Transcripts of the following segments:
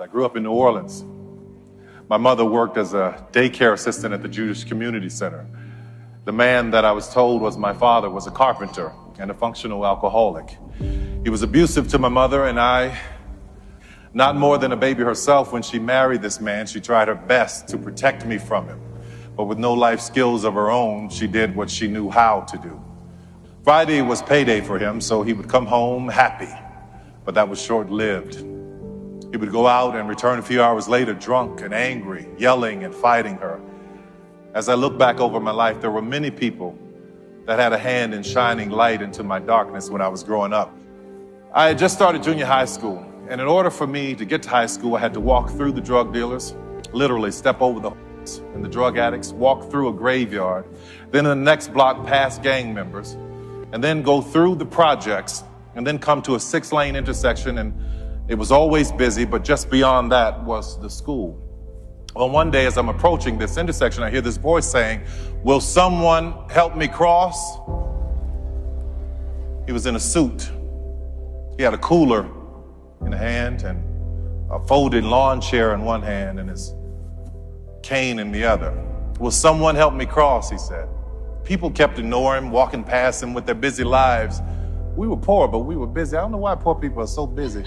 I grew up in New Orleans. My mother worked as a daycare assistant at the Jewish Community Center. The man that I was told was my father was a carpenter and a functional alcoholic. He was abusive to my mother and I. Not more than a baby herself, when she married this man, she tried her best to protect me from him. But with no life skills of her own, she did what she knew how to do. Friday was payday for him, so he would come home happy, but that was short-lived. He would go out and return a few hours later drunk and angry, yelling and fighting her. As I look back over my life, there were many people that had a hand in shining light into my darkness when I was growing up. I had just started junior high school, and in order for me to get to high school, I had to walk through the drug dealers, literally step over the and the drug addicts, walk through a graveyard, then in the next block past gang members, and then go through the projects, and then come to a 6-lane intersection, and it was always busy, but just beyond that was the school. Well, one day as I'm approaching this intersection, I hear this voice saying, "Will someone help me cross?" He was in a suit. He had a cooler in a hand and a folded lawn chair in one hand and his cane in the other. "Will someone help me cross?" he said. People kept ignoring him, walking past him with their busy lives. We were poor, but we were busy. I don't know why poor people are so busy.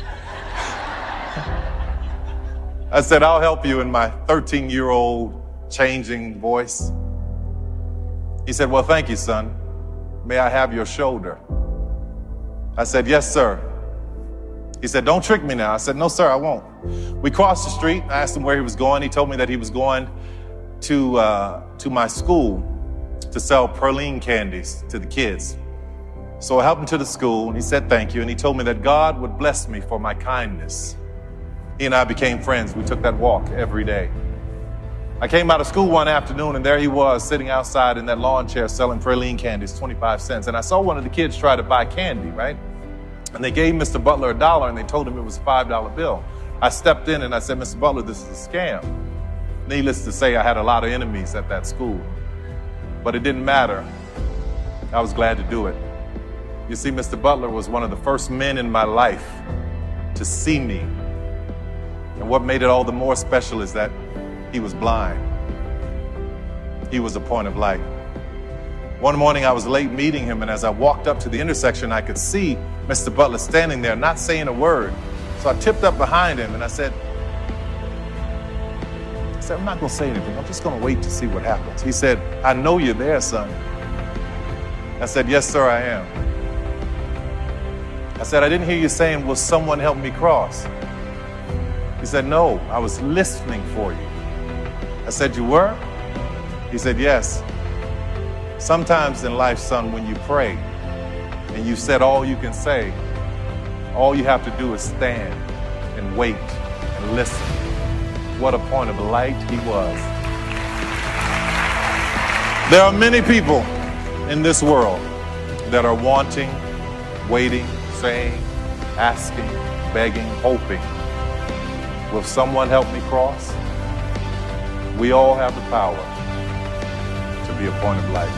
I said, "I'll help you," in my 13-year-old changing voice. He said, "Well, thank you, son. May I have your shoulder?" I said, "Yes, sir." He said, "Don't trick me now." I said, "No, sir, I won't." We crossed the street. I asked him where he was going. He told me that he was going to my school to sell praline candies to the kids. So I helped him to the school, and he said thank you, and he told me that God would bless me for my kindness. He and I became friends. We took that walk every day. I came out of school one afternoon, and there he was sitting outside in that lawn chair selling praline candies, 25 cents. And I saw one of the kids try to buy candy, right? And they gave Mr. Butler $1, and they told him it was a $5 bill. I stepped in and I said, "Mr. Butler, this is a scam." Needless to say, I had a lot of enemies at that school. But it didn't matter. I was glad to do it. You see, Mr. Butler was one of the first men in my life to see me. And what made it all the more special is that he was blind. He was a point of light. One morning I was late meeting him, and as I walked up to the intersection, I could see Mr. Butler standing there, not saying a word. So I tipped up behind him and I said, "I'm not gonna say anything. I'm just gonna wait to see what happens." He said, "I know you're there, son." I said, "Yes, sir, I am." I said, "I didn't hear you saying, 'Will someone help me cross?'" He said, "No, I was listening for you." I said, "You were?" He said, "Yes. Sometimes in life, son, when you pray and you said all you can say, all you have to do is stand and wait and listen." What a point of light he was. There are many people in this world that are wanting, waiting, saying, asking, begging, hoping. Will someone help me cross? We all have the power to be a point of light.